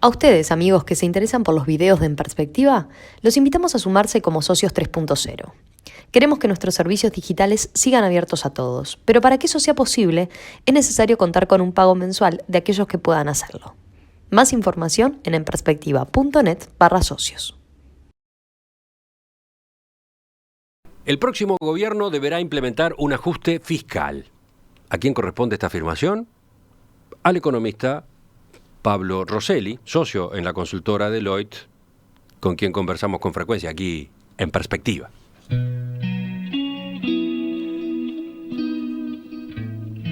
A ustedes, amigos que se interesan por los videos de En Perspectiva, los invitamos a sumarse como socios 3.0. Queremos que nuestros servicios digitales sigan abiertos a todos, pero para que eso sea posible, es necesario contar con un pago mensual de aquellos que puedan hacerlo. Más información en enperspectiva.net/socios. El próximo gobierno deberá implementar un ajuste fiscal. ¿A quién corresponde esta afirmación? Al economista Pablo Rosselli, socio en la consultora Deloitte, con quien conversamos con frecuencia aquí en Perspectiva.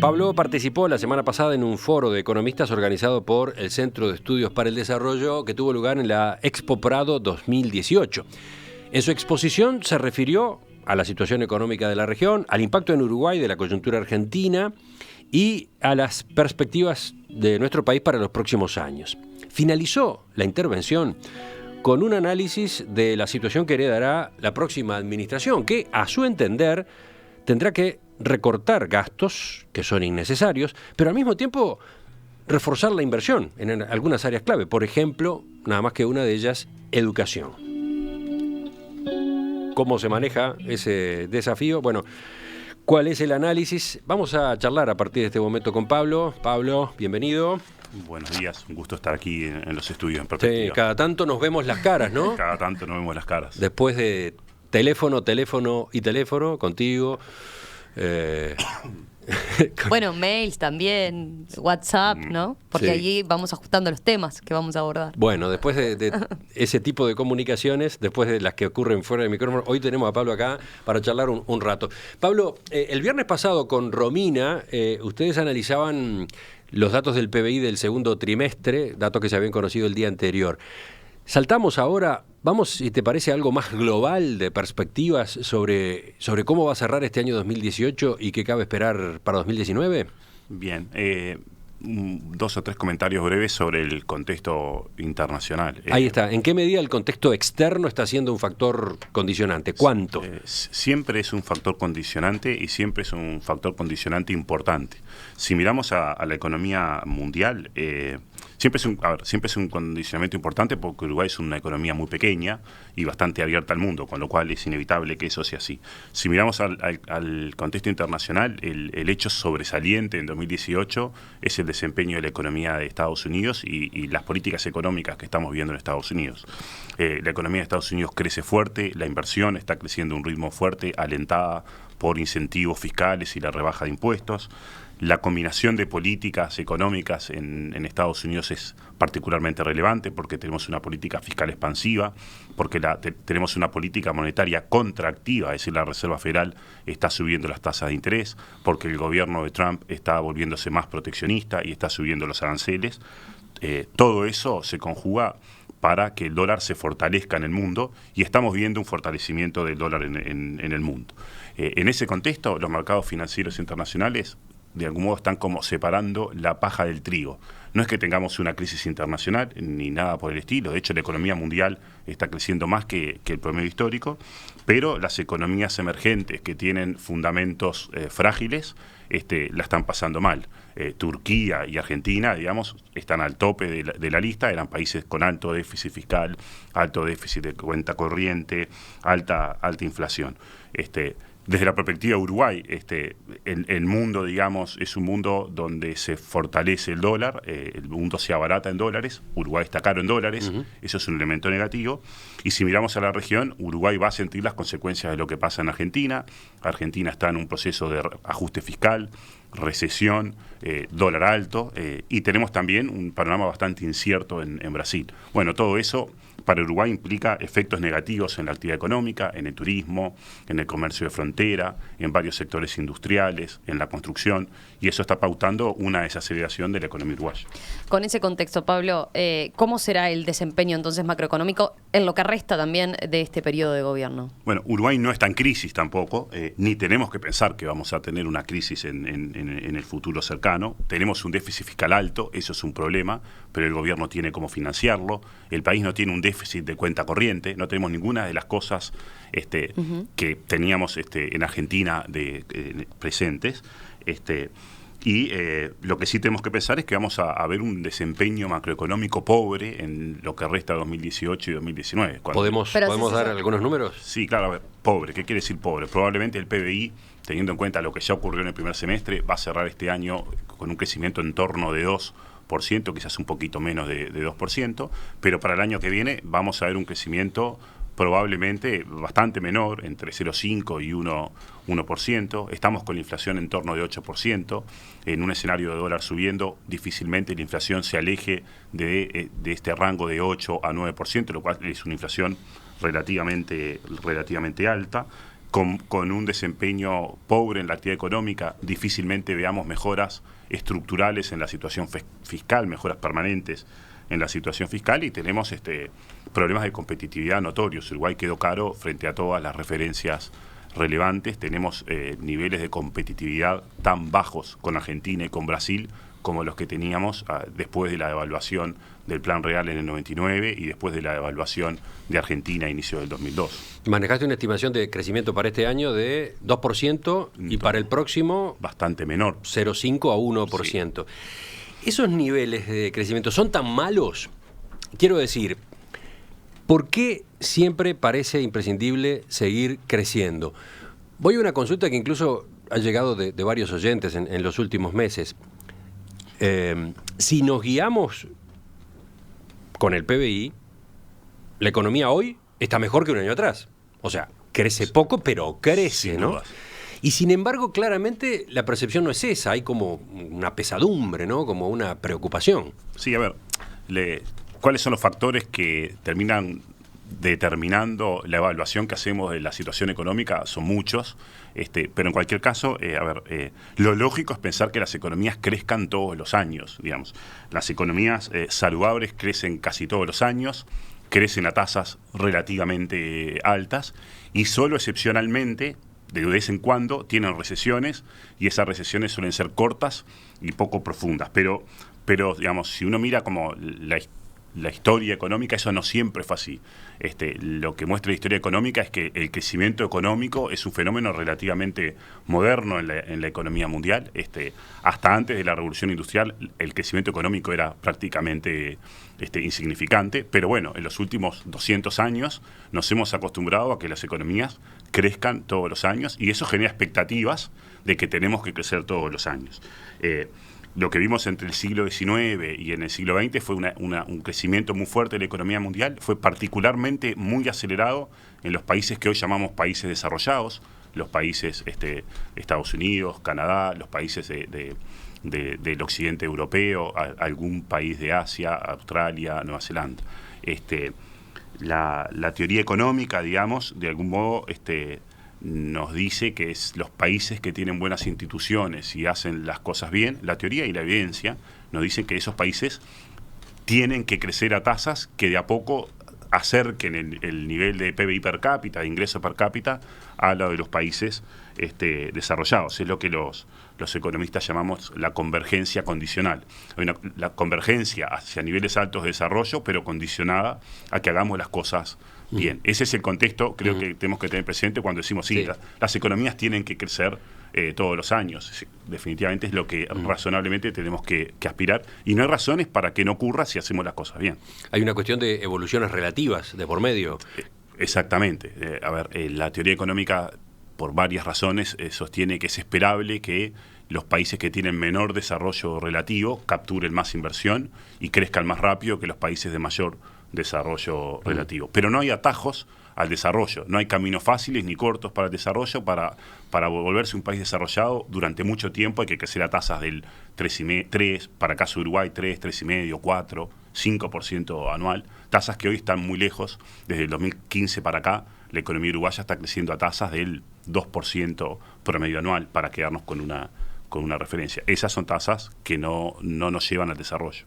Pablo participó la semana pasada en un foro de economistas organizado por el Centro de Estudios para el Desarrollo que tuvo lugar en la Expo Prado 2018. En su exposición se refirió a la situación económica de la región, al impacto en Uruguay de la coyuntura argentina y a las perspectivas de nuestro país para los próximos años. Finalizó la intervención con un análisis de la situación que heredará la próxima administración, que, a su entender, tendrá que recortar gastos que son innecesarios, pero al mismo tiempo reforzar la inversión en algunas áreas clave. Por ejemplo, nada más que una de ellas, educación. ¿Cómo se maneja ese desafío? Bueno, ¿cuál es el análisis? Vamos a charlar a partir de este momento con Pablo. Pablo, bienvenido. Buenos días, un gusto estar aquí en los estudios en Perspectiva. Sí, cada tanto nos vemos las caras, ¿no? Cada tanto nos vemos las caras. Después de teléfono contigo. Bueno, mails también, WhatsApp, ¿no? Porque sí. allí vamos ajustando los temas que vamos a abordar. Bueno, después de ese tipo de comunicaciones, después de las que ocurren fuera del micrófono, hoy tenemos a Pablo acá para charlar un rato. Pablo, el viernes pasado con Romina, ustedes analizaban los datos del PBI del segundo trimestre, datos que se habían conocido el día anterior. Saltamos ahora, vamos, si te parece, algo más global de perspectivas sobre cómo va a cerrar este año 2018 y qué cabe esperar para 2019. Bien, dos o tres comentarios breves sobre el contexto internacional. Ahí está. ¿En qué medida el contexto externo está siendo un factor condicionante? ¿Cuánto? Siempre es un factor condicionante y siempre es un factor condicionante importante. Si miramos a la economía mundial, siempre es un condicionamiento importante porque Uruguay es una economía muy pequeña y bastante abierta al mundo, con lo cual es inevitable que eso sea así. Si miramos al contexto internacional, el hecho sobresaliente en 2018 es el desempeño de la economía de Estados Unidos y las políticas económicas que estamos viendo en Estados Unidos. La economía de Estados Unidos crece fuerte, la inversión está creciendo a un ritmo fuerte, alentada por incentivos fiscales y la rebaja de impuestos. La combinación de políticas económicas en Estados Unidos es particularmente relevante porque tenemos una política fiscal expansiva, porque tenemos una política monetaria contractiva, es decir, la Reserva Federal está subiendo las tasas de interés, porque el gobierno de Trump está volviéndose más proteccionista y está subiendo los aranceles. Todo eso se conjuga para que el dólar se fortalezca en el mundo y estamos viendo un fortalecimiento del dólar en el mundo. En ese contexto, los mercados financieros internacionales de algún modo están como separando la paja del trigo. No es que tengamos una crisis internacional ni nada por el estilo, de hecho la economía mundial está creciendo más que el promedio histórico, pero las economías emergentes que tienen fundamentos frágiles la están pasando mal. Turquía y Argentina, digamos, están al tope de la lista, eran países con alto déficit fiscal, alto déficit de cuenta corriente, alta inflación. Desde la perspectiva de Uruguay, el mundo, digamos, es un mundo donde se fortalece el dólar, el mundo se abarata en dólares, Uruguay está caro en dólares, eso es un elemento negativo. Y si miramos a la región, Uruguay va a sentir las consecuencias de lo que pasa en Argentina. Argentina está en un proceso de ajuste fiscal, recesión, dólar alto, y tenemos también un panorama bastante incierto en Brasil. Bueno, todo eso para Uruguay implica efectos negativos en la actividad económica, en el turismo, en el comercio de frontera, en varios sectores industriales, en la construcción, y eso está pautando una desaceleración de la economía uruguaya. Con ese contexto, Pablo, ¿cómo será el desempeño entonces macroeconómico en lo que resta también de este periodo de gobierno? Bueno, Uruguay no está en crisis tampoco, ni tenemos que pensar que vamos a tener una crisis en el futuro cercano. Tenemos un déficit fiscal alto, eso es un problema, pero el gobierno tiene cómo financiarlo. El país no tiene un déficit de cuenta corriente, no tenemos ninguna de las cosas que teníamos en Argentina presentes. Y lo que sí tenemos que pensar es que vamos a ver un desempeño macroeconómico pobre en lo que resta de 2018 y 2019. ¿Podemos dar algunos números? Sí, claro, a ver, pobre. ¿Qué quiere decir pobre? Probablemente el PBI, teniendo en cuenta lo que ya ocurrió en el primer semestre, va a cerrar este año con un crecimiento en torno de 2%, quizás un poquito menos de 2%, pero para el año que viene vamos a ver un crecimiento probablemente bastante menor, entre 0,5 y 1%. Estamos con la inflación en torno de 8%. En un escenario de dólar subiendo, difícilmente la inflación se aleje de este rango de 8 a 9%, lo cual es una inflación relativamente alta. Con un desempeño pobre en la actividad económica, difícilmente veamos mejoras estructurales en la situación fiscal, mejoras permanentes en la situación fiscal, y tenemos problemas de competitividad notorios. Uruguay quedó caro frente a todas las referencias relevantes. Tenemos niveles de competitividad tan bajos con Argentina y con Brasil como los que teníamos después de la devaluación del Plan Real en el 99 y después de la devaluación de Argentina a inicio del 2002. Manejaste una estimación de crecimiento para este año de 2% y para el próximo bastante menor, 0,5 a 1%. Sí. ¿Esos niveles de crecimiento son tan malos? Quiero decir, ¿por qué siempre parece imprescindible seguir creciendo? Voy a una consulta que incluso ha llegado de varios oyentes en los últimos meses. Si nos guiamos con el PBI, la economía hoy está mejor que un año atrás. O sea, crece poco, pero crece, ¿no? Y sin embargo, claramente la percepción no es esa, hay como una pesadumbre, ¿no? Como una preocupación. Sí, a ver, ¿cuáles son los factores que terminan determinando la evaluación que hacemos de la situación económica? Son muchos, pero en cualquier caso, lo lógico es pensar que las economías crezcan todos los años, digamos. Las economías saludables crecen casi todos los años, crecen a tasas relativamente altas y solo excepcionalmente, de vez en cuando, tienen recesiones, y esas recesiones suelen ser cortas y poco profundas. Pero digamos, si uno mira como la historia económica, eso no siempre fue así. Lo que muestra la historia económica es que el crecimiento económico es un fenómeno relativamente moderno en la economía mundial. Hasta antes de la Revolución Industrial, el crecimiento económico era prácticamente insignificante, pero bueno, en los últimos 200 años nos hemos acostumbrado a que las economías crezcan todos los años, y eso genera expectativas de que tenemos que crecer todos los años. Lo que vimos entre el siglo XIX y en el siglo XX fue un crecimiento muy fuerte de la economía mundial. Fue particularmente muy acelerado en los países que hoy llamamos países desarrollados, los países Estados Unidos, Canadá, los países del occidente europeo, algún país de Asia, Australia, Nueva Zelanda. La teoría económica, digamos, de algún modo nos dice que es los países que tienen buenas instituciones y hacen las cosas bien. La teoría y la evidencia nos dicen que esos países tienen que crecer a tasas que de a poco acerquen el nivel de PBI per cápita, de ingreso per cápita, a lo de los países desarrollados. Es lo que los economistas llamamos la convergencia condicional. La convergencia hacia niveles altos de desarrollo, pero condicionada a que hagamos las cosas bien. Ese es el contexto, creo que tenemos que tener presente cuando decimos, sí. Las economías tienen que crecer todos los años. Definitivamente es lo que razonablemente tenemos que aspirar, y no hay razones para que no ocurra si hacemos las cosas bien. Hay una cuestión de evoluciones relativas de por medio. Exactamente. La teoría económica, por varias razones, sostiene que es esperable que los países que tienen menor desarrollo relativo capturen más inversión y crezcan más rápido que los países de mayor desarrollo relativo. Pero no hay atajos al desarrollo, no hay caminos fáciles ni cortos para el desarrollo. Para volverse un país desarrollado durante mucho tiempo hay que crecer a tasas del 3, para caso de Uruguay, 3, 3,5, 4, 5% anual, tasas que hoy están muy lejos. Desde el 2015 para acá, la economía uruguaya está creciendo a tasas del 2% promedio anual, para quedarnos con una referencia. Esas son tasas que no nos llevan al desarrollo.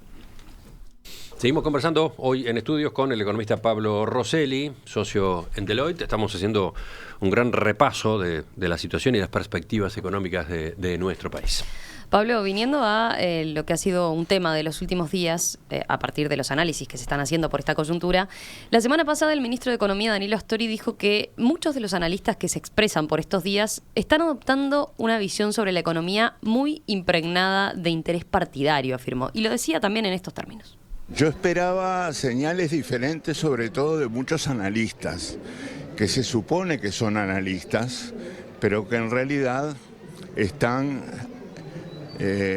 Seguimos conversando hoy en estudios con el economista Pablo Rosselli, socio en Deloitte. Estamos haciendo un gran repaso de la situación y las perspectivas económicas de nuestro país. Pablo, viniendo a lo que ha sido un tema de los últimos días, a partir de los análisis que se están haciendo por esta coyuntura, la semana pasada el ministro de Economía, Danilo Astori, dijo que muchos de los analistas que se expresan por estos días están adoptando una visión sobre la economía muy impregnada de interés partidario, afirmó. Y lo decía también en estos términos. Yo esperaba señales diferentes, sobre todo de muchos analistas, que se supone que son analistas, pero que en realidad están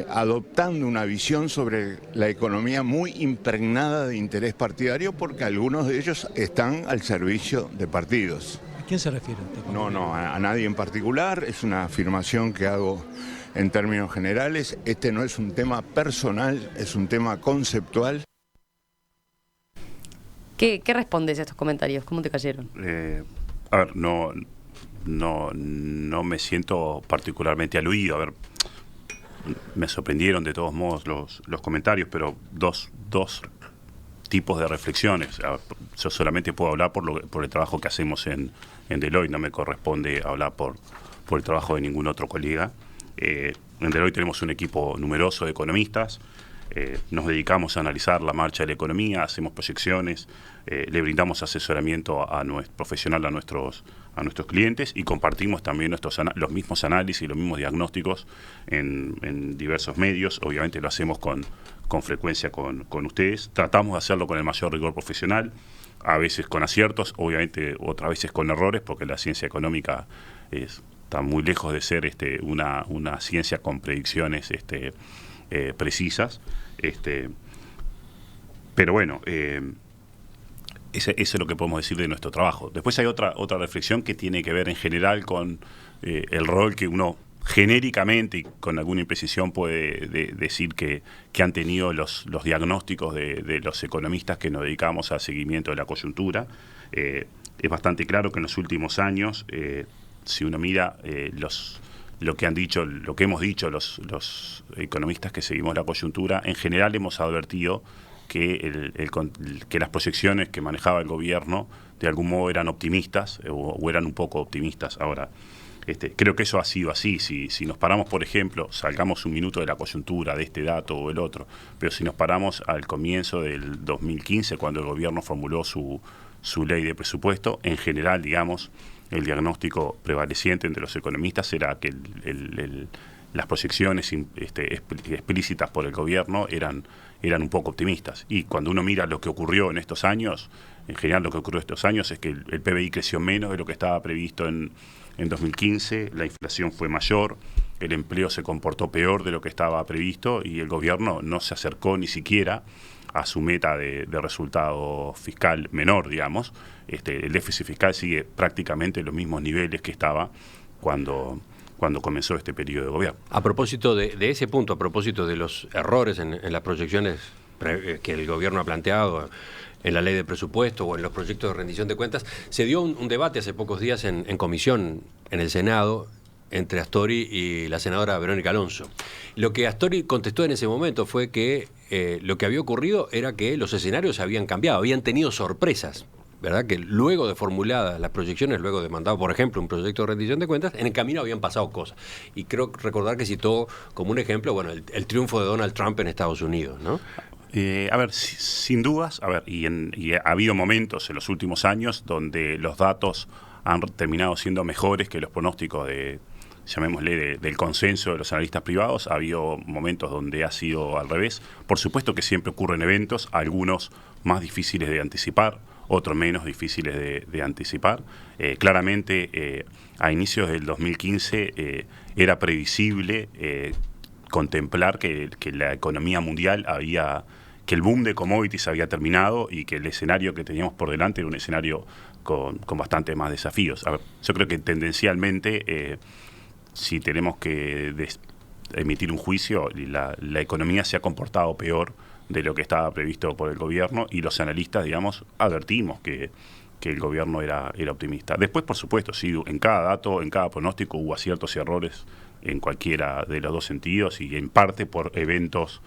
adoptando una visión sobre la economía muy impregnada de interés partidario, porque algunos de ellos están al servicio de partidos. ¿A quién se refiere? No, a nadie en particular, es una afirmación que hago en términos generales. Este no es un tema personal, es un tema conceptual. ¿Qué respondes a estos comentarios? ¿Cómo te cayeron? A ver, no me siento particularmente aludido. A ver, me sorprendieron de todos modos los comentarios, pero dos tipos de reflexiones. A ver, yo solamente puedo hablar por el trabajo que hacemos en Deloitte, no me corresponde hablar por el trabajo de ningún otro colega. En Deloitte tenemos un equipo numeroso de economistas. Nos dedicamos a analizar la marcha de la economía, hacemos proyecciones, le brindamos asesoramiento profesional a nuestros clientes y compartimos también los mismos análisis y los mismos diagnósticos en diversos medios. Obviamente lo hacemos con frecuencia con ustedes. Tratamos de hacerlo con el mayor rigor profesional, a veces con aciertos, obviamente otras veces con errores, porque la ciencia económica está muy lejos de ser una ciencia con predicciones precisas, pero bueno, eso es lo que podemos decir de nuestro trabajo. Después hay otra reflexión que tiene que ver en general con el rol que uno genéricamente y con alguna imprecisión puede decir que han tenido los diagnósticos de los economistas que nos dedicamos al seguimiento de la coyuntura. Es bastante claro que en los últimos años, si uno mira lo que hemos dicho los economistas que seguimos la coyuntura, en general hemos advertido que las proyecciones que manejaba el gobierno de algún modo eran optimistas o eran un poco optimistas. Ahora, creo que eso ha sido así. Si nos paramos, por ejemplo, salgamos un minuto de la coyuntura, de este dato o el otro, pero si nos paramos al comienzo del 2015, cuando el gobierno formuló su ley de presupuesto, en general, digamos, el diagnóstico prevaleciente entre los economistas era que las proyecciones explícitas por el gobierno eran un poco optimistas. Y cuando uno mira lo que ocurrió en estos años, en general lo que ocurrió en estos años es que el PBI creció menos de lo que estaba previsto en 2015, la inflación fue mayor, el empleo se comportó peor de lo que estaba previsto y el gobierno no se acercó ni siquiera a su meta de resultado fiscal menor, digamos. El déficit fiscal sigue prácticamente en los mismos niveles que estaba cuando comenzó este periodo de gobierno. A propósito de ese punto, a propósito de los errores en las proyecciones que el gobierno ha planteado en la ley de presupuesto o en los proyectos de rendición de cuentas, se dio un debate hace pocos días en comisión en el Senado entre Astori y la senadora Verónica Alonso. Lo que Astori contestó en ese momento fue que lo que había ocurrido era que los escenarios habían cambiado, habían tenido sorpresas, ¿verdad? Que luego de formuladas las proyecciones, luego de mandado, por ejemplo, un proyecto de rendición de cuentas, en el camino habían pasado cosas. Y creo recordar que citó como un ejemplo, bueno, el triunfo de Donald Trump en Estados Unidos, ¿no? A ver, sin dudas, y ha habido momentos en los últimos años donde los datos han terminado siendo mejores que los pronósticos llamémosle, del consenso de los analistas privados. Ha habido momentos donde ha sido al revés. Por supuesto que siempre ocurren eventos, algunos más difíciles de anticipar, otros menos difíciles de anticipar. Claramente, a inicios del 2015 era previsible contemplar que la economía mundial que el boom de commodities había terminado y que el escenario que teníamos por delante era un escenario con bastante más desafíos. A ver, yo creo que tendencialmente, si tenemos que emitir un juicio, la economía se ha comportado peor de lo que estaba previsto por el gobierno y los analistas, digamos, advertimos que el gobierno era optimista. Después, por supuesto, sí, en cada dato, en cada pronóstico hubo aciertos y errores en cualquiera de los dos sentidos y en parte por eventos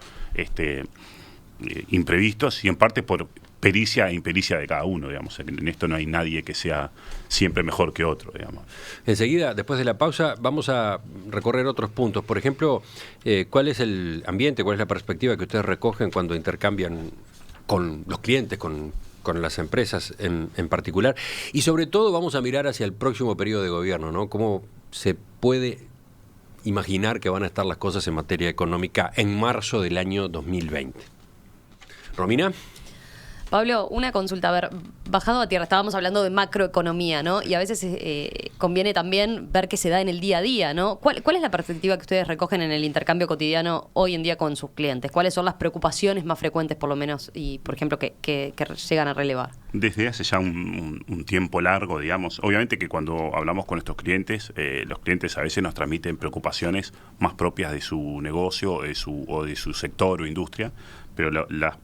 imprevistos y en parte por pericia e impericia de cada uno, digamos. En esto no hay nadie que sea siempre mejor que otro, digamos. Enseguida, después de la pausa, vamos a recorrer otros puntos. Por ejemplo, ¿cuál es el ambiente, cuál es la perspectiva que ustedes recogen cuando intercambian con los clientes, con las empresas en particular? Y sobre todo vamos a mirar hacia el próximo periodo de gobierno, ¿no? ¿Cómo se puede imaginar que van a estar las cosas en materia económica en marzo del año 2020? Romina. Pablo, una consulta. A ver, bajando a tierra, estábamos hablando de macroeconomía, ¿no? Y a veces conviene también ver qué se da en el día a día, ¿no? ¿Cuál es la perspectiva que ustedes recogen en el intercambio cotidiano hoy en día con sus clientes? ¿Cuáles son las preocupaciones más frecuentes, por lo menos, y por ejemplo, que llegan a relevar? Desde hace ya un tiempo largo, digamos, obviamente que cuando hablamos con estos clientes, los clientes a veces nos transmiten preocupaciones más propias de su negocio o de su sector o industria, pero las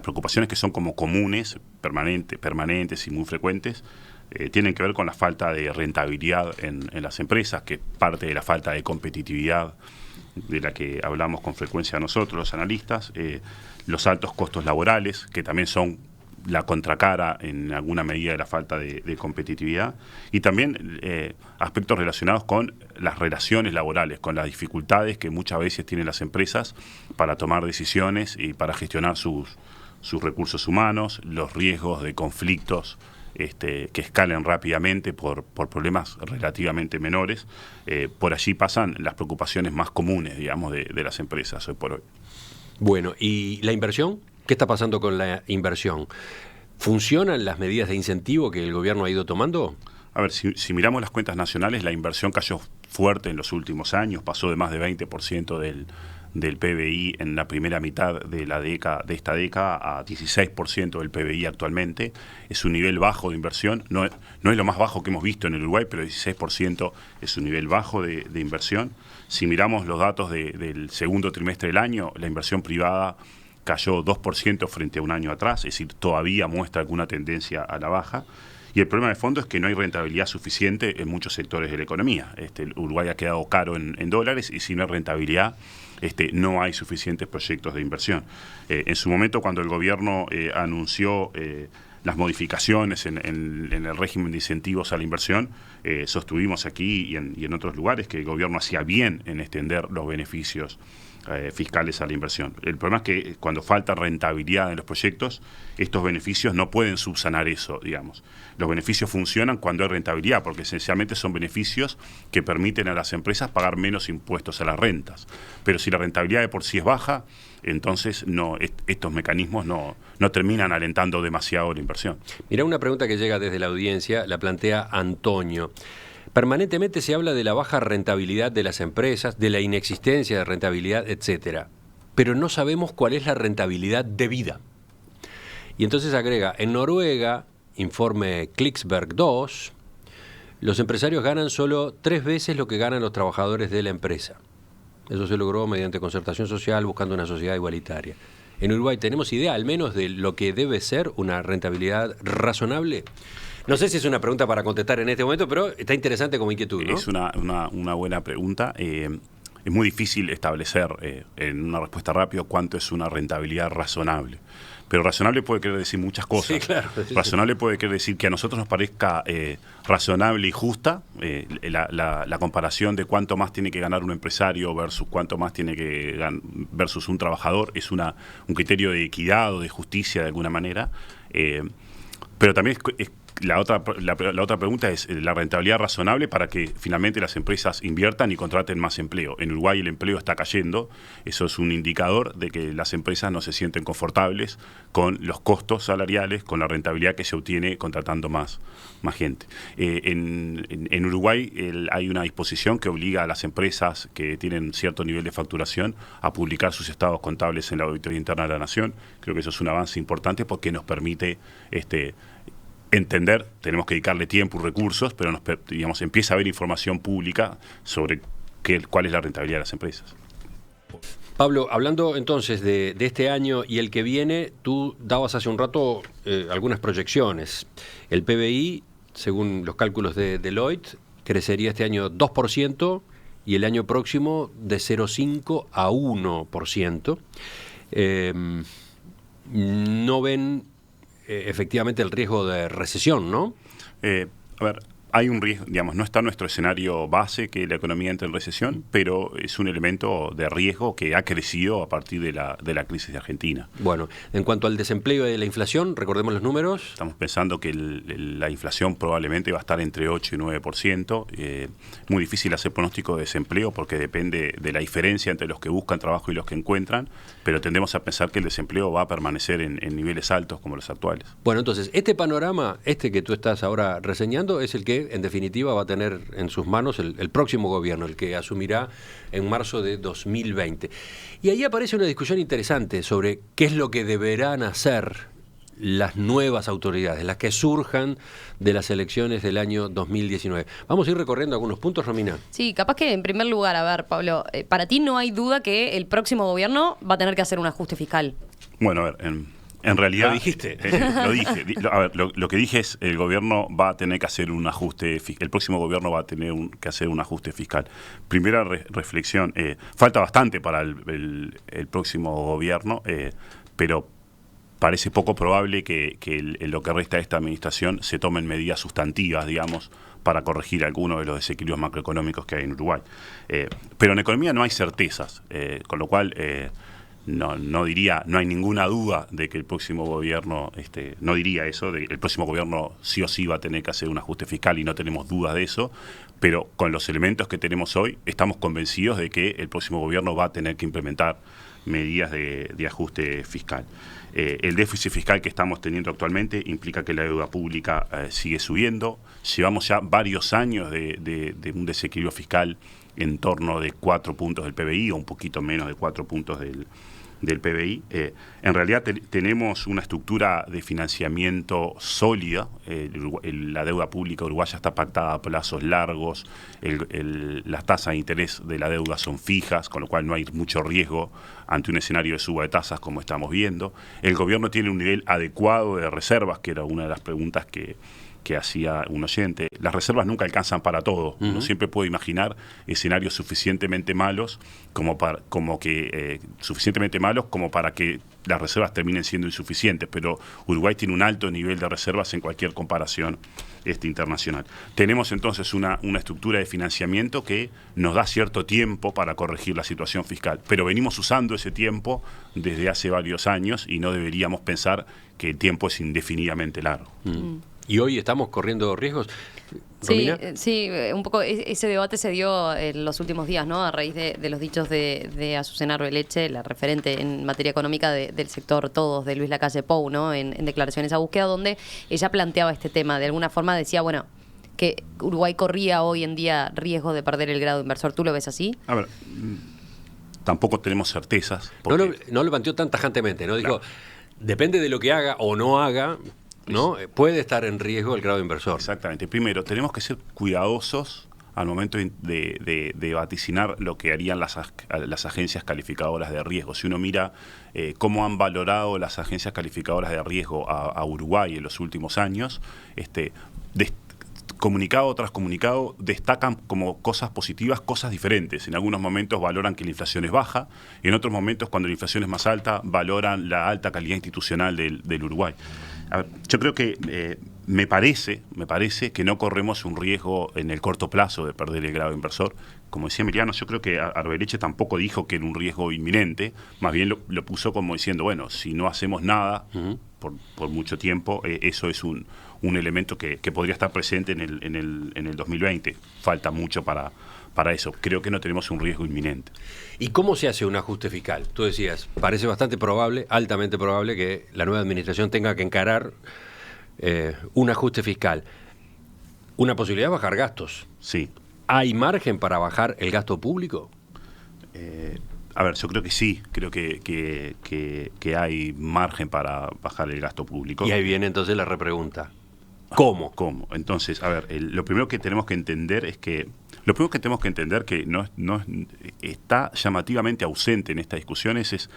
preocupaciones que son como comunes, permanentes y muy frecuentes, tienen que ver con la falta de rentabilidad en las empresas, que es parte de la falta de competitividad de la que hablamos con frecuencia nosotros, los analistas, los altos costos laborales, que también son la contracara en alguna medida de la falta de competitividad, y también aspectos relacionados con las relaciones laborales, con las dificultades que muchas veces tienen las empresas para tomar decisiones y para gestionar sus recursos humanos, los riesgos de conflictos que escalen rápidamente por problemas relativamente menores. Por allí pasan las preocupaciones más comunes, digamos, de las empresas hoy por hoy. Bueno, ¿y la inversión? ¿Qué está pasando con la inversión? ¿Funcionan las medidas de incentivo que el gobierno ha ido tomando? A ver, si miramos las cuentas nacionales, la inversión cayó fuerte en los últimos años, pasó de más de 20% del PBI en la primera mitad de esta década a 16% del PBI actualmente. Es un nivel bajo de inversión, no es lo más bajo que hemos visto en el Uruguay, pero 16% es un nivel bajo de inversión. Si miramos los datos del segundo trimestre del año, la inversión privada cayó 2% frente a un año atrás, es decir, todavía muestra alguna tendencia a la baja. Y el problema de fondo es que no hay rentabilidad suficiente en muchos sectores de la economía. El Uruguay ha quedado caro en dólares y si no hay rentabilidad, no hay suficientes proyectos de inversión. En su momento, cuando el gobierno anunció las modificaciones en el régimen de incentivos a la inversión, sostuvimos aquí y en otros lugares que el gobierno hacía bien en extender los beneficios fiscales a la inversión. El problema es que cuando falta rentabilidad en los proyectos, estos beneficios no pueden subsanar eso, digamos. Los beneficios funcionan cuando hay rentabilidad, porque esencialmente son beneficios que permiten a las empresas pagar menos impuestos a las rentas. Pero si la rentabilidad de por sí es baja, entonces estos mecanismos no terminan alentando demasiado la inversión. Mirá, una pregunta que llega desde la audiencia, la plantea Antonio. Permanentemente se habla de la baja rentabilidad de las empresas, de la inexistencia de rentabilidad, etcétera, pero no sabemos cuál es la rentabilidad debida. Y entonces agrega, en Noruega, informe Kliksberg 2, los empresarios ganan solo 3 veces lo que ganan los trabajadores de la empresa. Eso se logró mediante concertación social, buscando una sociedad igualitaria. En Uruguay, ¿tenemos idea al menos de lo que debe ser una rentabilidad razonable? No sé si es una pregunta para contestar en este momento, pero está interesante como inquietud, ¿no? Es una buena pregunta. Es muy difícil establecer en una respuesta rápida cuánto es una rentabilidad razonable. Pero razonable puede querer decir muchas cosas. Sí, claro. Razonable puede querer decir que a nosotros nos parezca razonable y justa la comparación de cuánto más tiene que ganar un empresario versus cuánto más tiene que ganar versus un trabajador. Es un criterio de equidad o de justicia de alguna manera. Pero también la otra pregunta es la rentabilidad razonable para que finalmente las empresas inviertan y contraten más empleo. En Uruguay el empleo está cayendo, eso es un indicador de que las empresas no se sienten confortables con los costos salariales, con la rentabilidad que se obtiene contratando más gente. En Uruguay hay una disposición que obliga a las empresas que tienen cierto nivel de facturación a publicar sus estados contables en la Auditoría Interna de la Nación. Creo que eso es un avance importante porque nos permite entender, tenemos que dedicarle tiempo y recursos, pero empieza a haber información pública sobre cuál es la rentabilidad de las empresas. Pablo, hablando entonces de este año y el que viene, tú dabas hace un rato algunas proyecciones. El PBI, según los cálculos de Deloitte, crecería este año 2% y el año próximo de 0,5 a 1%. no ven efectivamente el riesgo de recesión, ¿no? A ver, hay un riesgo, digamos, no está nuestro escenario base que la economía entre en recesión, pero es un elemento de riesgo que ha crecido a partir de la crisis de Argentina. Bueno, en cuanto al desempleo y la inflación, recordemos los números. Estamos pensando que la inflación probablemente va a estar entre 8 y 9%. Muy difícil hacer pronóstico de desempleo porque depende de la diferencia entre los que buscan trabajo y los que encuentran, pero tendemos a pensar que el desempleo va a permanecer en niveles altos como los actuales. Bueno, entonces, este panorama, que tú estás ahora reseñando, es el que en definitiva va a tener en sus manos el próximo gobierno, el que asumirá en marzo de 2020. Y ahí aparece una discusión interesante sobre qué es lo que deberán hacer las nuevas autoridades, las que surjan de las elecciones del año 2019. Vamos a ir recorriendo algunos puntos, Romina. Sí, capaz que en primer lugar, a ver, Pablo, para ti no hay duda que el próximo gobierno va a tener que hacer un ajuste fiscal. Bueno, a ver, en realidad... Lo dijiste. Lo dije. A ver, lo que dije es el gobierno va a tener que hacer un ajuste fiscal. El próximo gobierno va a tener que hacer un ajuste fiscal. Primera reflexión, falta bastante para el próximo gobierno, pero parece poco probable que en lo que resta de esta administración se tomen medidas sustantivas, digamos, para corregir algunos de los desequilibrios macroeconómicos que hay en Uruguay. Pero en economía no hay certezas, con lo cual... No diría, no hay ninguna duda de que el próximo gobierno, no diría eso, de que el próximo gobierno sí o sí va a tener que hacer un ajuste fiscal y no tenemos dudas de eso, pero con los elementos que tenemos hoy estamos convencidos de que el próximo gobierno va a tener que implementar medidas de ajuste fiscal. El déficit fiscal que estamos teniendo actualmente implica que la deuda pública sigue subiendo. Llevamos ya varios años de un desequilibrio fiscal en torno de 4 puntos del PBI o un poquito menos de 4 puntos del PBI. En realidad tenemos una estructura de financiamiento sólida. La deuda pública uruguaya está pactada a plazos largos, las tasas de interés de la deuda son fijas, con lo cual no hay mucho riesgo ante un escenario de suba de tasas como estamos viendo. El gobierno tiene un nivel adecuado de reservas, que era una de las preguntas que hacía un oyente. Las reservas nunca alcanzan para todo. Uno siempre puede imaginar escenarios suficientemente malos como para que las reservas terminen siendo insuficientes, pero Uruguay tiene un alto nivel de reservas en cualquier comparación internacional. Tenemos entonces una estructura de financiamiento que nos da cierto tiempo para corregir la situación fiscal, pero venimos usando ese tiempo desde hace varios años y no deberíamos pensar que el tiempo es indefinidamente largo. ¿Y hoy estamos corriendo riesgos? Sí, un poco ese debate se dio en los últimos días, ¿no? A raíz de los dichos de Azucena Arbeleche, la referente en materia económica del sector Todos, de Luis Lacalle Pou, ¿no? En declaraciones a búsqueda, donde ella planteaba este tema. De alguna forma decía, bueno, que Uruguay corría hoy en día riesgo de perder el grado inversor. ¿Tú lo ves así? A ver, tampoco tenemos certezas. No lo planteó tan tajantemente, ¿no? Dijo, claro, depende de lo que haga o no haga, ¿no? Puede estar en riesgo el grado inversor. Exactamente. Primero, tenemos que ser cuidadosos al momento de vaticinar lo que harían las agencias calificadoras de riesgo. Si uno mira cómo han valorado las agencias calificadoras de riesgo a Uruguay en los últimos años, comunicado tras comunicado destacan como cosas positivas, cosas diferentes. En algunos momentos valoran que la inflación es baja, y en otros momentos, cuando la inflación es más alta, valoran la alta calidad institucional del Uruguay. A ver, yo creo que me parece que no corremos un riesgo en el corto plazo de perder el grado inversor. Como decía Emiliano, yo creo que Arbeleche tampoco dijo que era un riesgo inminente, más bien lo puso como diciendo, bueno, si no hacemos nada por mucho tiempo, eso es un elemento que podría estar presente en el 2020. Falta mucho para eso. Creo que no tenemos un riesgo inminente. ¿Y cómo se hace un ajuste fiscal? Tú decías, parece bastante probable, altamente probable, que la nueva administración tenga que encarar un ajuste fiscal. Una posibilidad es bajar gastos. Sí. ¿Hay margen para bajar el gasto público? A ver, yo creo que sí, creo que hay margen para bajar el gasto público. Y ahí viene entonces la repregunta. ¿Cómo? ¿Cómo? Entonces, a ver, lo primero que tenemos que entender que no está llamativamente ausente en esta discusión es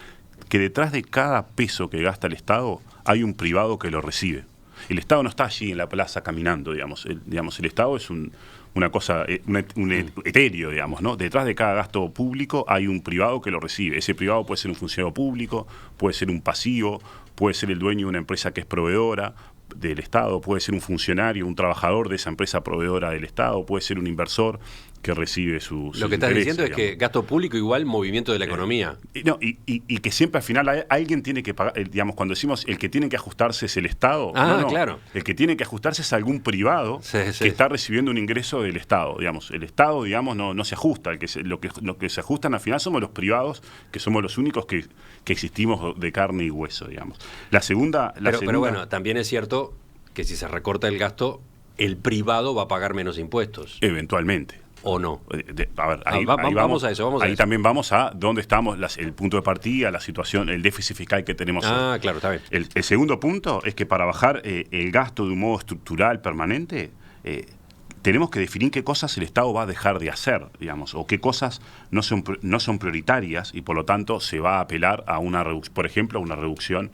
que detrás de cada peso que gasta el Estado hay un privado que lo recibe. El Estado no está allí en la plaza caminando, digamos. El Estado es un una cosa, un etéreo, digamos, ¿no? Detrás de cada gasto público hay un privado que lo recibe. Ese privado puede ser un funcionario público, puede ser un pasivo, puede ser el dueño de una empresa que es proveedora del Estado, puede ser un funcionario, un trabajador de esa empresa proveedora del Estado, puede ser un inversor que recibe su Lo que estás diciendo es que gasto público igual movimiento de la economía. No, y que siempre al final alguien tiene que pagar, digamos, cuando decimos el que tiene que ajustarse es el Estado, claro. El que tiene que ajustarse es algún privado que está recibiendo un ingreso del Estado, digamos. El Estado, digamos, no se ajusta, lo que se ajustan al final somos los privados, que somos los únicos que existimos de carne y hueso, digamos. Pero bueno, también es cierto que si se recorta el gasto, el privado va a pagar menos impuestos. Eventualmente. ¿O no? A ver, ahí vamos a eso. Ahí también vamos a dónde estamos, el punto de partida, la situación, el déficit fiscal que tenemos hoy. Claro, está bien. El segundo punto es que para bajar el gasto de un modo estructural permanente, tenemos que definir qué cosas el Estado va a dejar de hacer, digamos, o qué cosas no son prioritarias y por lo tanto se va a apelar a por ejemplo, a una reducción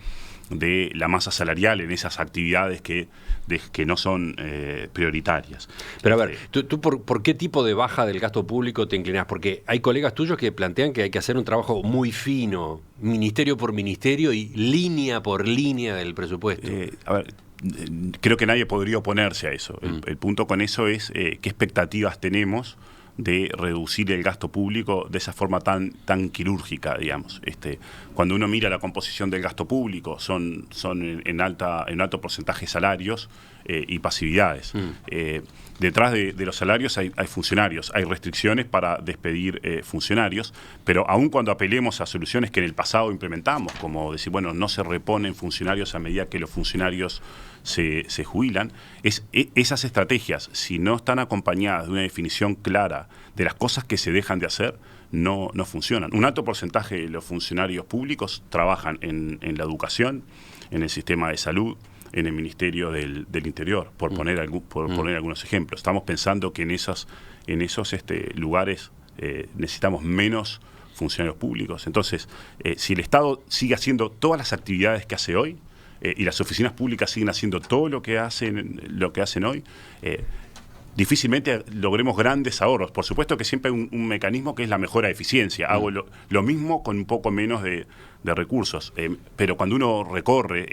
de la masa salarial en esas actividades que no son prioritarias. Pero a ver, ¿tú por qué tipo de baja del gasto público te inclinás? Porque hay colegas tuyos que plantean que hay que hacer un trabajo muy fino, ministerio por ministerio y línea por línea del presupuesto. A ver, creo que nadie podría oponerse a eso. El punto con eso es qué expectativas tenemos de reducir el gasto público de esa forma tan quirúrgica, digamos. Cuando uno mira la composición del gasto público, son en alto porcentaje salarios y pasividades. Detrás de los salarios hay funcionarios, hay restricciones para despedir funcionarios, pero aun cuando apelemos a soluciones que en el pasado implementamos, como decir, bueno, no se reponen funcionarios a medida que los funcionarios se jubilan, esas estrategias, si no están acompañadas de una definición clara de las cosas que se dejan de hacer, no funcionan. Un alto porcentaje de los funcionarios públicos trabajan en la educación, en el sistema de salud, en el Ministerio del Interior, por poner algunos ejemplos. Estamos pensando que en esos lugares necesitamos menos funcionarios públicos. Entonces, si el Estado sigue haciendo todas las actividades que hace hoy, y las oficinas públicas siguen haciendo todo lo que hacen hoy, difícilmente logremos grandes ahorros. Por supuesto que siempre hay un mecanismo que es la mejora de eficiencia. Hago lo mismo con un poco menos de recursos. Pero cuando uno recorre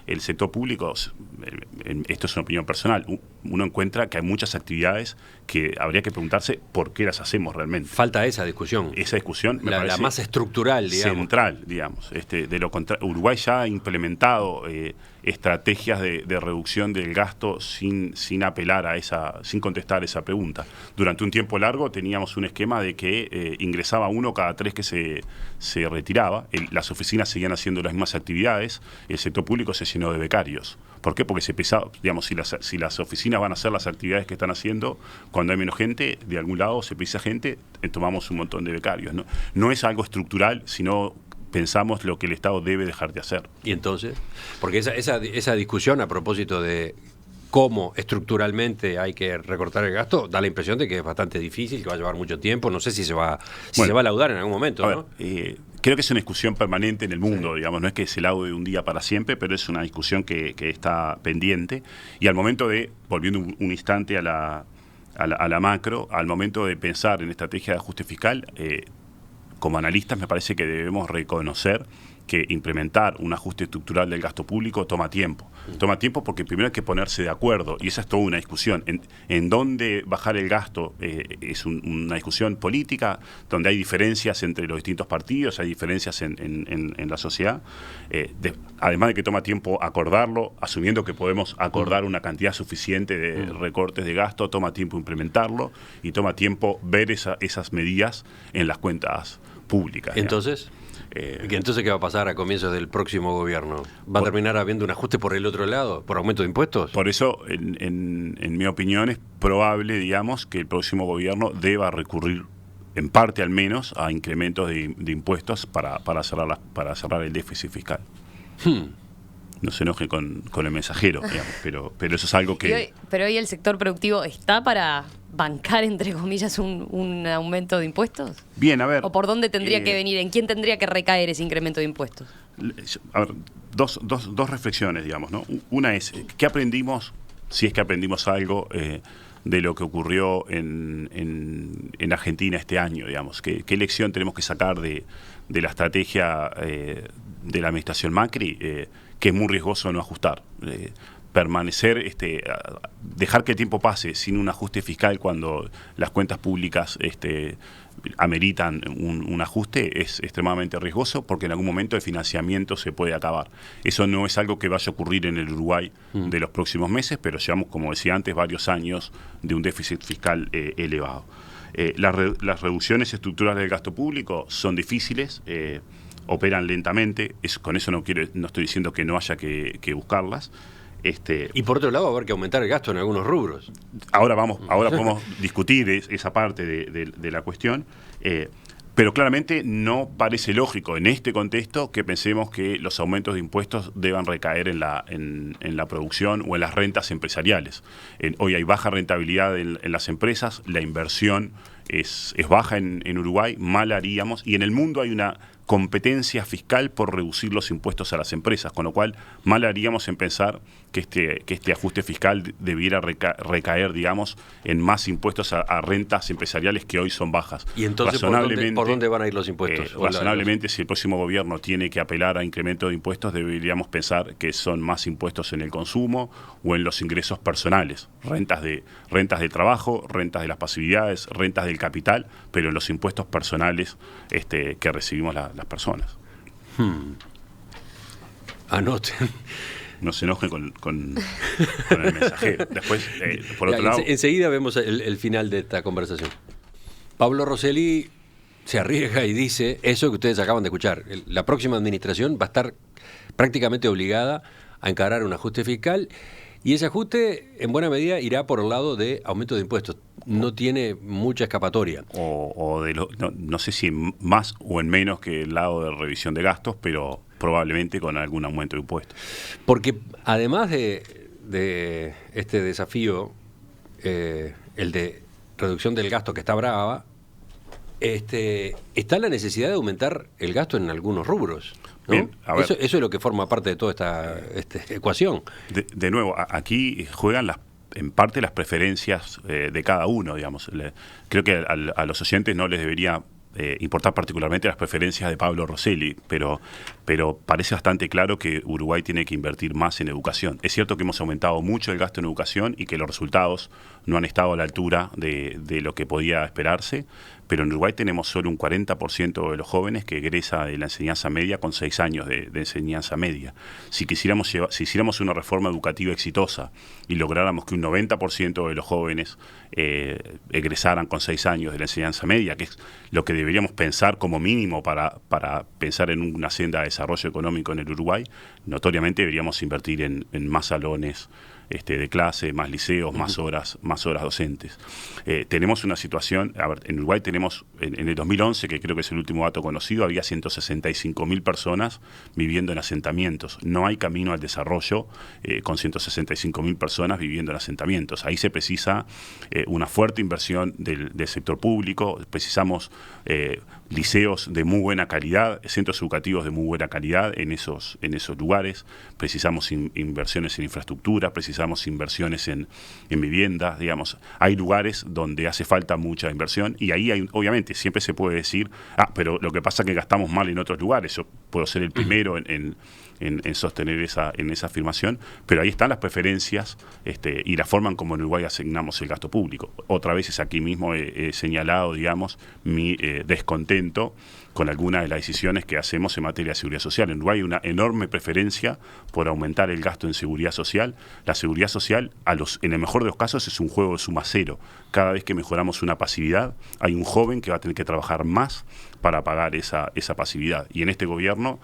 el sector público, esto es una opinión personal, uno encuentra que hay muchas actividades que habría que preguntarse por qué las hacemos realmente. Falta esa discusión. Esa discusión me la parece más estructural, digamos. Central, digamos. De lo contrario, Uruguay ya ha implementado estrategias de reducción del gasto sin apelar sin contestar esa pregunta. Durante un tiempo largo teníamos un esquema de que ingresaba uno cada 3 que se retiraba. Las oficinas seguían haciendo las mismas actividades, el sector público se llenó de becarios. ¿Por qué? Porque se pensaba, digamos, si las oficinas van a hacer las actividades que están haciendo, cuando hay menos gente, de algún lado se precisa gente, tomamos un montón de becarios. No es algo estructural, sino pensamos lo que el Estado debe dejar de hacer. ¿Y entonces? Porque esa discusión a propósito de cómo estructuralmente hay que recortar el gasto, da la impresión de que es bastante difícil, que va a llevar mucho tiempo, no sé si se va a laudar en algún momento, ¿no? Creo que es una discusión permanente en el mundo, digamos, no es que se laude de un día para siempre, pero es una discusión que está pendiente, y al momento volviendo un instante a la macro, al momento de pensar en estrategia de ajuste fiscal, como analistas me parece que debemos reconocer que implementar un ajuste estructural del gasto público toma tiempo. Toma tiempo porque primero hay que ponerse de acuerdo, y esa es toda una discusión. En dónde bajar el gasto es una discusión política, donde hay diferencias entre los distintos partidos, hay diferencias en la sociedad. Además de que toma tiempo acordarlo, asumiendo que podemos acordar una cantidad suficiente de recortes de gasto, toma tiempo implementarlo, y toma tiempo ver esas medidas en las cuentas públicas. Entonces... ¿Entonces qué va a pasar a comienzos del próximo gobierno? ¿Va a terminar habiendo un ajuste por el otro lado, por aumento de impuestos? Por eso, en mi opinión, es probable, digamos, que el próximo gobierno deba recurrir, en parte al menos, a incrementos de impuestos para cerrar el déficit fiscal. No se enoje con el mensajero, digamos, pero eso es algo que... Pero hoy el sector productivo está para bancar, entre comillas, un aumento de impuestos. Bien, a ver... ¿O por dónde tendría que venir? ¿En quién tendría que recaer ese incremento de impuestos? A ver, dos reflexiones, digamos, ¿no? Una es, ¿qué aprendimos, si es que aprendimos algo, de lo que ocurrió en Argentina este año, digamos. ¿Qué lección tenemos que sacar de la estrategia de la administración Macri? Que es muy riesgoso no ajustar. Permanecer, dejar que el tiempo pase sin un ajuste fiscal cuando las cuentas públicas ameritan un ajuste es extremadamente riesgoso, porque en algún momento el financiamiento se puede acabar. Eso no es algo que vaya a ocurrir en el Uruguay de los próximos meses, pero llevamos, como decía antes, varios años de un déficit fiscal elevado. Las reducciones estructurales del gasto público son difíciles, operan lentamente. Con eso no estoy diciendo que no haya que buscarlas. Y por otro lado, va a haber que aumentar el gasto en algunos rubros. Ahora podemos discutir esa parte de la cuestión, pero claramente no parece lógico en este contexto que pensemos que los aumentos de impuestos deban recaer en la producción o en las rentas empresariales. Hoy hay baja rentabilidad en las empresas, la inversión es baja en Uruguay, mal haríamos, y en el mundo hay una competencia fiscal por reducir los impuestos a las empresas, con lo cual mal haríamos en pensar que este ajuste fiscal debiera recaer, digamos, en más impuestos a rentas empresariales que hoy son bajas. Y entonces, ¿por dónde van a ir los impuestos? Razonablemente, si el próximo gobierno tiene que apelar a incremento de impuestos, deberíamos pensar que son más impuestos en el consumo o en los ingresos personales, rentas de trabajo, rentas de las pasividades, rentas del capital, pero en los impuestos personales que recibimos las personas. Anoten. No se enojen con el mensajero. Después, por otro lado... Enseguida vemos el final de esta conversación. Pablo Rosselli se arriesga y dice eso que ustedes acaban de escuchar. La próxima administración va a estar prácticamente obligada a encarar un ajuste fiscal, y ese ajuste en buena medida irá por el lado de aumento de impuestos. No tiene mucha escapatoria. No sé si más o en menos que el lado de revisión de gastos, pero probablemente con algún aumento de impuestos. Porque además de este desafío, el de reducción del gasto que está brava, está la necesidad de aumentar el gasto en algunos rubros, ¿no? Bien, a ver. Eso es lo que forma parte de toda esta ecuación. De nuevo, aquí juegan en parte las preferencias de cada uno, digamos. Creo que a los oyentes no les debería importar particularmente las preferencias de Pablo Rosselli, pero parece bastante claro que Uruguay tiene que invertir más en educación. Es cierto que hemos aumentado mucho el gasto en educación y que los resultados no han estado a la altura de lo que podía esperarse, pero en Uruguay tenemos solo un 40% de los jóvenes que egresa de la enseñanza media con 6 años de enseñanza media. Si hiciéramos una reforma educativa exitosa y lográramos que un 90% de los jóvenes egresaran con 6 años de la enseñanza media, que es lo que deberíamos pensar como mínimo para pensar en una senda de desarrollo económico en el Uruguay, notoriamente deberíamos invertir en más salones de clase, más liceos, más horas docentes. Tenemos una situación, en Uruguay tenemos, en el 2011, que creo que es el último dato conocido, había 165.000 personas viviendo en asentamientos. No hay camino al desarrollo con 165.000 personas viviendo en asentamientos. Ahí se precisa una fuerte inversión del sector público, precisamos liceos de muy buena calidad, centros educativos de muy buena calidad en esos lugares, precisamos inversiones en infraestructura, precisamos inversiones en viviendas, digamos. Hay lugares donde hace falta mucha inversión y ahí obviamente siempre se puede decir, pero lo que pasa es que gastamos mal en otros lugares. Yo puedo ser el primero en sostener esa afirmación, pero ahí están las preferencias y la forma en como en Uruguay asignamos el gasto público. Otra vez aquí mismo he señalado, digamos, mi descontento con algunas de las decisiones que hacemos en materia de seguridad social. En Uruguay hay una enorme preferencia por aumentar el gasto en seguridad social. La seguridad social, en el mejor de los casos, es un juego de suma cero. Cada vez que mejoramos una pasividad, hay un joven que va a tener que trabajar más para pagar esa pasividad. Y en este gobierno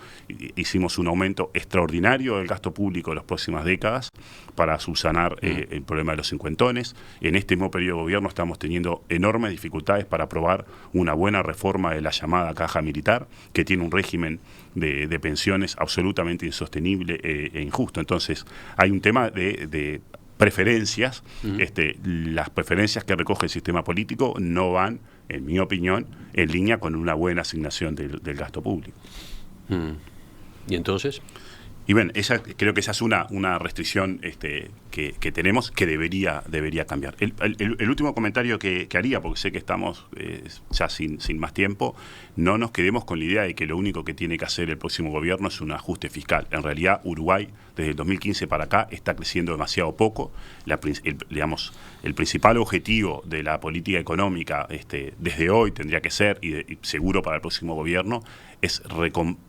hicimos un aumento extraordinario del gasto público de las próximas décadas para subsanar el problema de los cincuentones. En este mismo periodo de gobierno estamos teniendo enormes dificultades para aprobar una buena reforma de la llamada caja militar, que tiene un régimen de pensiones absolutamente insostenible e injusto. Entonces, hay un tema de preferencias. Las preferencias que recoge el sistema político no van, en mi opinión, en línea con una buena asignación del gasto público. ¿Y entonces? Y bueno, creo que esa es una restricción que tenemos que debería cambiar. El último comentario que haría, porque sé que estamos ya sin más tiempo, no nos quedemos con la idea de que lo único que tiene que hacer el próximo gobierno es un ajuste fiscal. En realidad, Uruguay, desde el 2015 para acá, está creciendo demasiado poco. El principal objetivo de la política económica desde hoy tendría que ser, y seguro para el próximo gobierno, es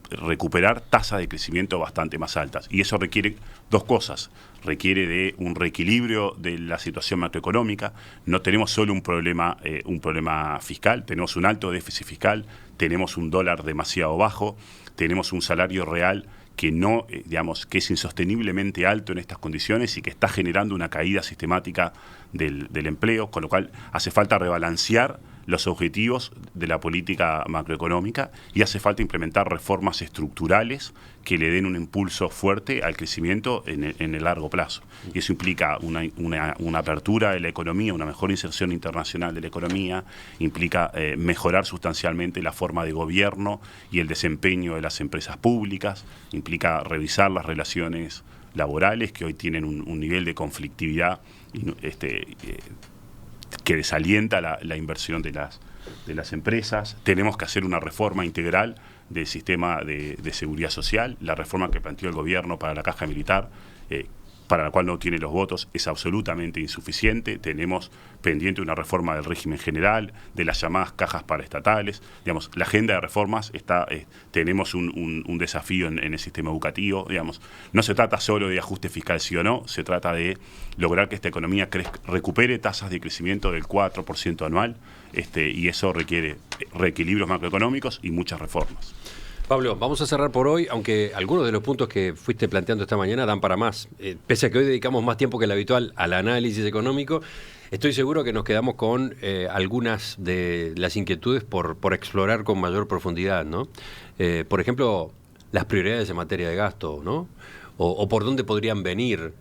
recuperar tasas de crecimiento bastante más altas. Y eso requiere dos cosas. Requiere de un reequilibrio de la situación macroeconómica. No tenemos solo un problema fiscal, tenemos un alto déficit fiscal, tenemos un dólar demasiado bajo, tenemos un salario real que que es insosteniblemente alto en estas condiciones y que está generando una caída sistemática del empleo, con lo cual hace falta rebalancear los objetivos de la política macroeconómica y hace falta implementar reformas estructurales que le den un impulso fuerte al crecimiento en el largo plazo. Y eso implica una apertura de la economía, una mejor inserción internacional de la economía, implica mejorar sustancialmente la forma de gobierno y el desempeño de las empresas públicas, implica revisar las relaciones laborales que hoy tienen un nivel de conflictividad que desalienta la inversión de las empresas. Tenemos que hacer una reforma integral del sistema de seguridad social. La reforma que planteó el gobierno para la caja militar, para la cual no tiene los votos, es absolutamente insuficiente. Tenemos pendiente una reforma del régimen general, de las llamadas cajas paraestatales. La agenda de reformas tenemos un desafío en el sistema educativo. No se trata solo de ajuste fiscal sí o no, se trata de lograr que esta economía recupere tasas de crecimiento del 4% anual, y eso requiere reequilibrios macroeconómicos y muchas reformas. Pablo, vamos a cerrar por hoy, aunque algunos de los puntos que fuiste planteando esta mañana dan para más. Pese a que hoy dedicamos más tiempo que el habitual al análisis económico, estoy seguro que nos quedamos con algunas de las inquietudes por explorar con mayor profundidad, ¿no? Por ejemplo, las prioridades en materia de gasto, ¿no? O por dónde podrían venir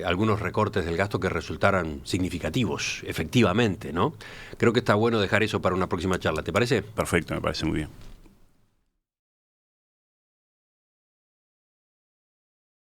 algunos recortes del gasto que resultaran significativos, efectivamente, ¿no? Creo que está bueno dejar eso para una próxima charla, ¿te parece? Perfecto, me parece muy bien.